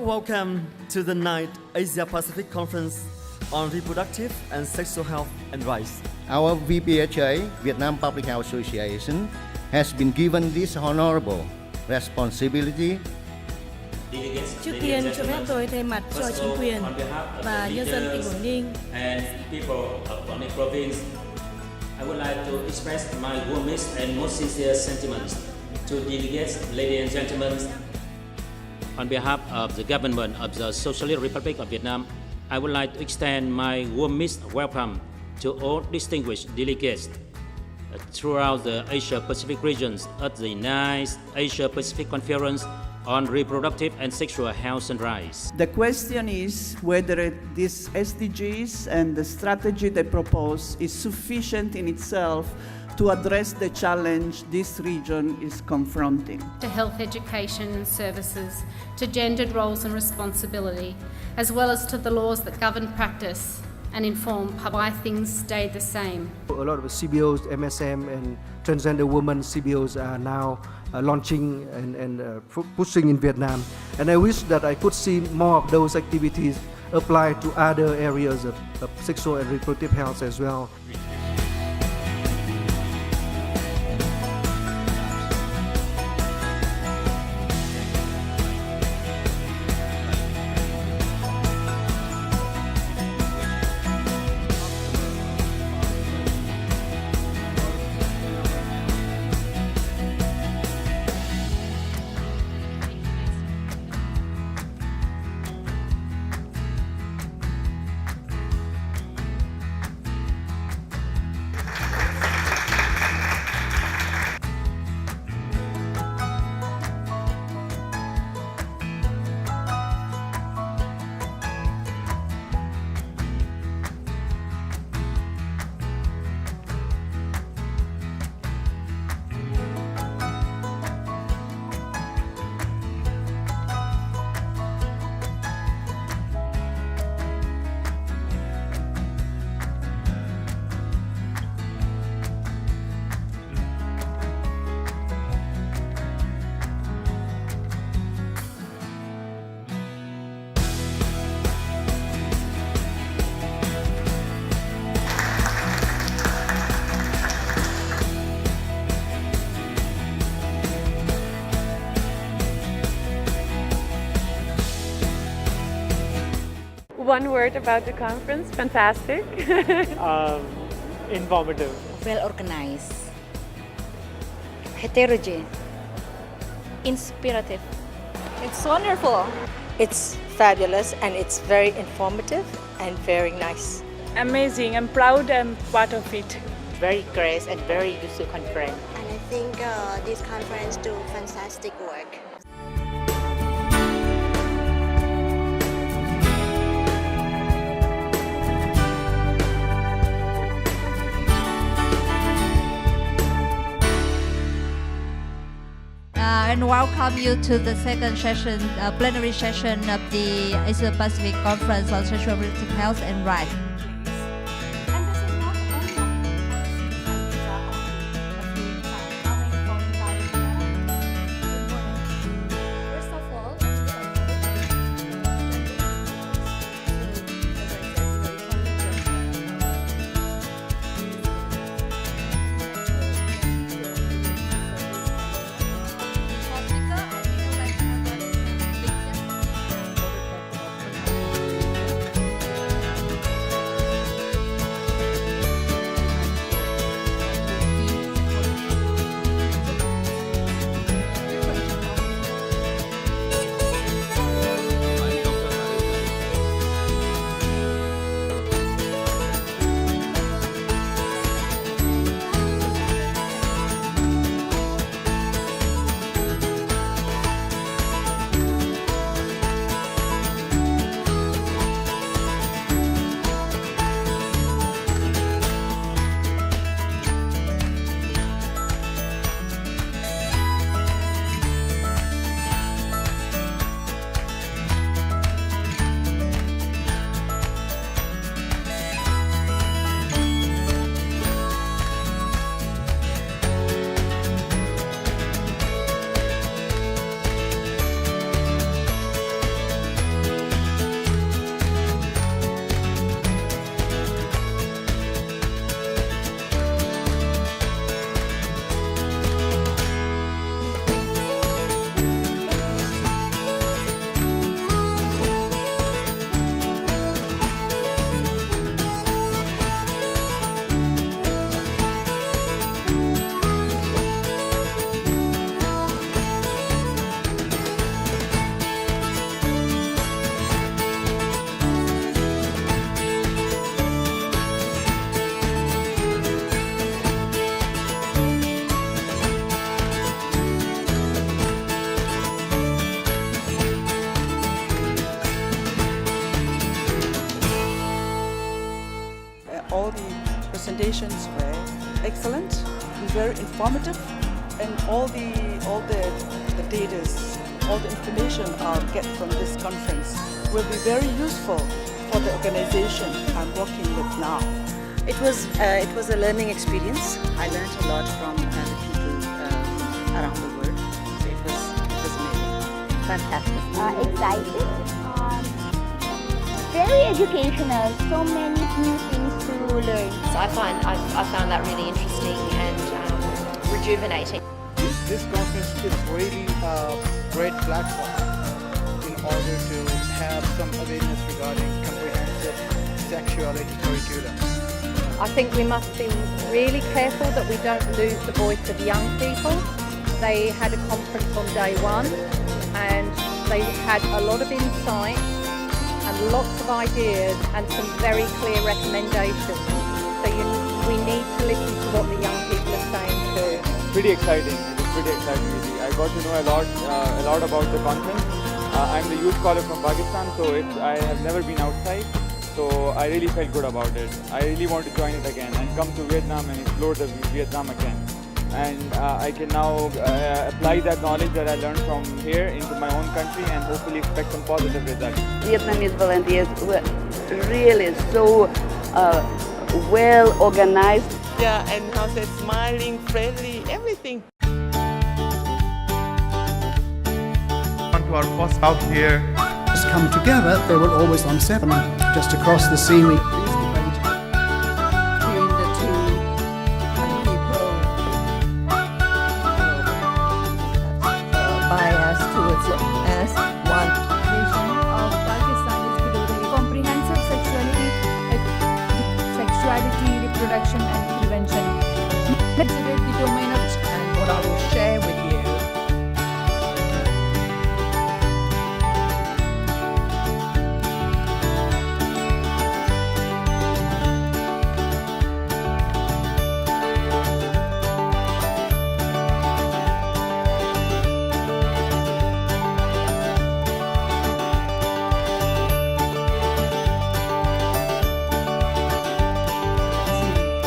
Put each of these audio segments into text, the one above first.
Welcome to the 9th Asia Pacific Conference on Reproductive and Sexual Health and Rights. Our VPHA, Vietnam Public Health Association, has been given this honorable responsibility. Trước tiên cho phép tôi thay mặt cho chính quyền và nhân dân tỉnh Quảng Ninh and people of Quảng Ninh Province, I would like to express my warmest and most sincere sentiments to delegates, ladies and gentlemen. On behalf of the government of the Socialist Republic of Vietnam, I would like to extend my warmest welcome to all distinguished delegates throughout the Asia-Pacific regions at the 9th Asia-Pacific Conference on Reproductive and Sexual Health and Rights. The question is whether these SDGs and the strategy they propose is sufficient in itself to address the challenge this region is confronting. To health education and services, to gendered roles and responsibility, as well as to the laws that govern practice and inform why things stay the same. A lot of CBOs, MSM and transgender women CBOs are now launching and pushing in Vietnam. And I wish that I could see more of those activities applied to other areas of sexual and reproductive health as well. One word about the conference, fantastic. Informative. Well organized. Heterogeneous. Inspirative. It's wonderful. It's fabulous and it's very informative and very nice. Amazing, I'm proud I'm part of it. Very great and very useful conference. And I think this conference do fantastic work. And welcome you to the second session, plenary session of the Asia Pacific Conference on Sexual and Reproductive Health and Rights. presentations were excellent, very informative, and all the data, all the information I'll get from this conference will be very useful for the organization I'm working with now. It was a learning experience. I learned a lot from the people around the world. So it was amazing. Fantastic. Excited. Very educational. So many new things to learn. So I found that really interesting and rejuvenating. This conference is really a great platform in order to have some awareness regarding comprehensive sexuality curriculum. I think we must be really careful that we don't lose the voice of young people. They had a conference on day one and they had a lot of insight and lots of ideas and some very clear recommendations. So we need to listen to what the young people are saying too. Pretty exciting. Pretty exciting really. I got to know a lot about the conference. I'm the youth scholar from Pakistan, so I have never been outside, so I really felt good about it. I really want to join it again and come to Vietnam and explore the Vietnam again. And I can now apply that knowledge that I learned from here into my own country and hopefully expect some positive results. Vietnamese volunteers were really so well organized. Yeah, and how they're smiling, friendly, everything. To our first out here. Just come together, they were always on 7, just across the sea. Between the two people bias towards it as one nation of Pakistan is building comprehensive sexuality, reproduction and prevention. Consider the domain of and what I will share with you.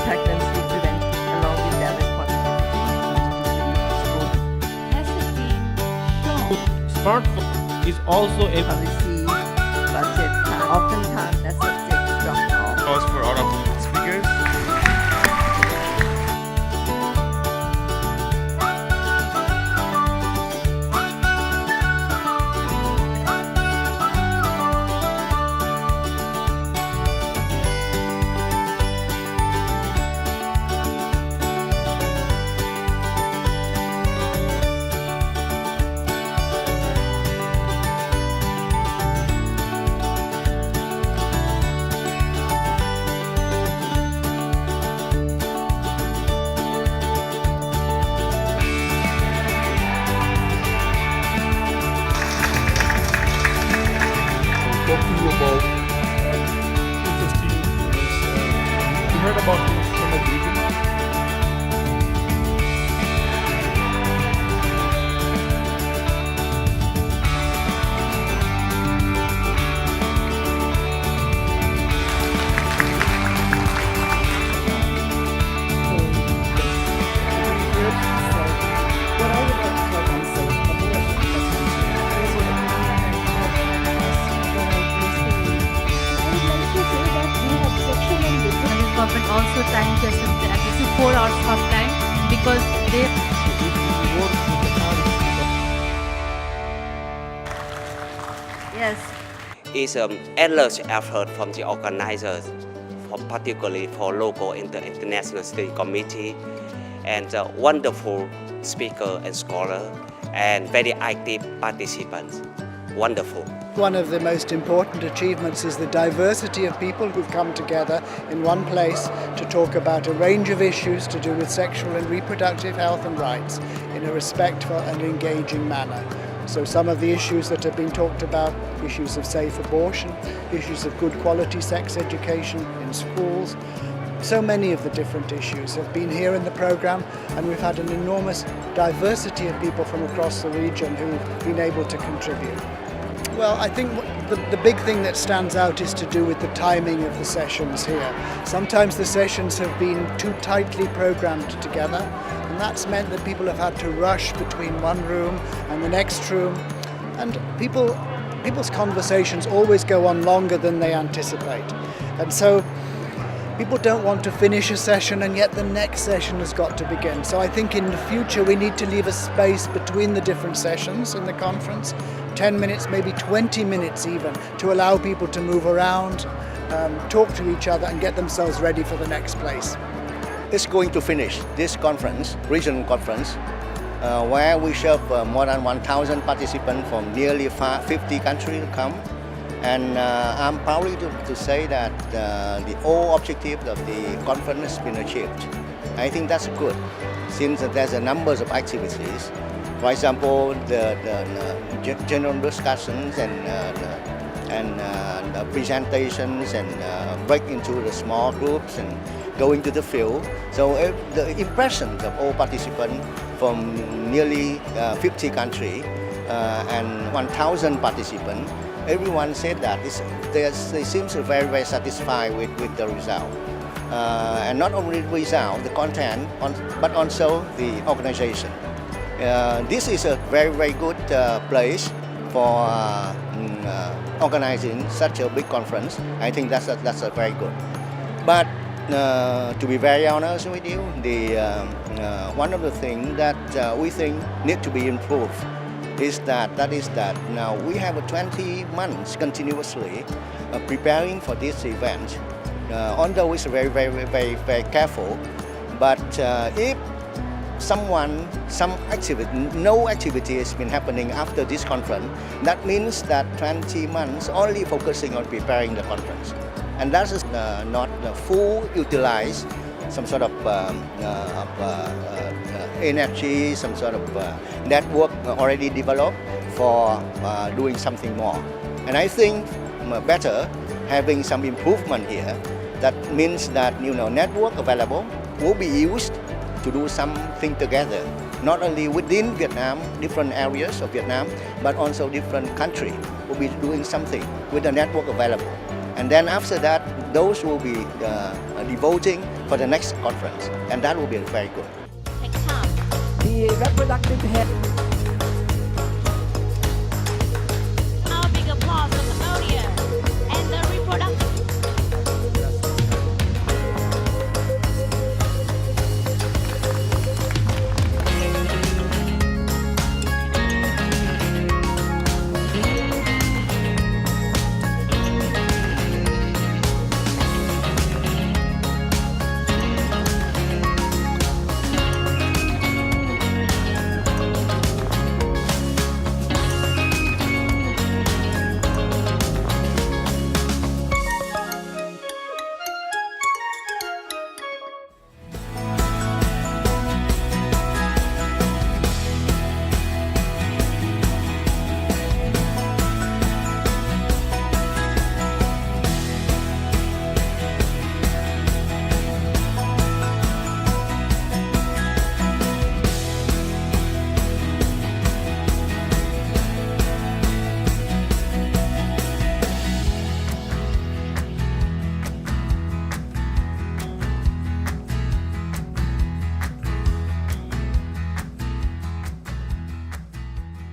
Pregnancy prevention along with their responsibilities. Smartphone is also a policy budget. Oftentimes that subject drop off. cause for out of speakers. Talking about interesting things. You heard about things from the region. Government also thank us at the 4 hours of time because they Yes. It's an endless effort from the organizers, particularly for local and the international study committee, and wonderful speaker and scholar, and very active participants. Wonderful. One of the most important achievements is the diversity of people who've come together in one place to talk about a range of issues to do with sexual and reproductive health and rights in a respectful and engaging manner. So some of the issues that have been talked about, issues of safe abortion, issues of good quality sex education in schools, so many of the different issues have been here in the program, and we've had an enormous diversity of people from across the region who've been able to contribute. Well, I think the big thing that stands out is to do with the timing of the sessions here. Sometimes the sessions have been too tightly programmed together, and that's meant that people have had to rush between one room and the next room, and people's conversations always go on longer than they anticipate. And so people don't want to finish a session, and yet the next session has got to begin. So I think in the future we need to leave a space between the different sessions in the conference, 10 minutes, maybe 20 minutes even, to allow people to move around, talk to each other and get themselves ready for the next place. It's going to finish this conference, regional conference, where we serve more than 1,000 participants from nearly 50 countries to come. And I'm proud to say that the whole objective of the conference has been achieved. I think that's good, since there's a number of activities. For example, the general discussions and presentations, and break into the small groups and going to the field. So the impressions of all participants from nearly 50 countries and 1,000 participants, everyone said that they seem very, very satisfied with the result. And not only the result, the content, but also the organization. This is a very, very good place for organizing such a big conference. I think that's a very good. But to be very honest with you, one of the things that we think need to be improved is that now we have 20 months continuously preparing for this event. Although it's very, very, very, very careful, but if no activity has been happening after this conference, that means that 20 months only focusing on preparing the conference. And that is not full utilize some sort of energy, some sort of network already developed for doing something more. And I think better having some improvement here. That means that network available will be used to do something together, not only within Vietnam, different areas of Vietnam, but also different countries will be doing something with the network available. And then after that, those will be devoting for the next conference, and that will be very good. The reproductive health